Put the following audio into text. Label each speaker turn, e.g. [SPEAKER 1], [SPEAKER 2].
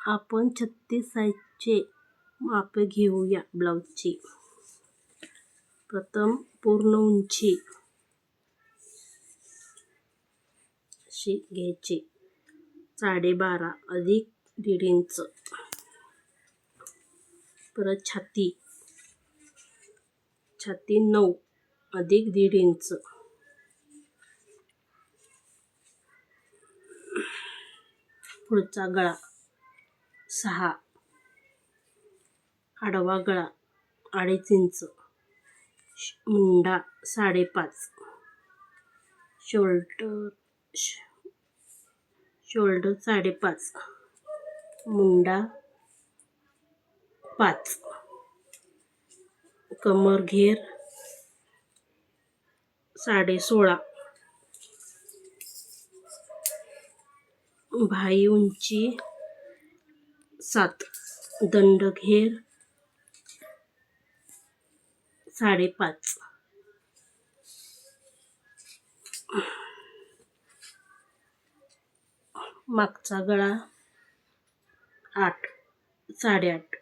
[SPEAKER 1] आपण 36 साईजचे मापे घेऊया ब्लाऊजची. प्रथम पूर्ण उंची अशी घ्यायची 12.5 अधिक 1.5 इंच. परत छाती 9 अधिक 1.5 इंच. पुढचा गळा 6, आडवा गळा 2.5 इंच, मुंडा 5.5, शोल्डर 5.5, मुंडा 5, कमर घेर 16.5, भाई उंची 7, दंड घेर 5.5, मागचा गळा 8, 8.5,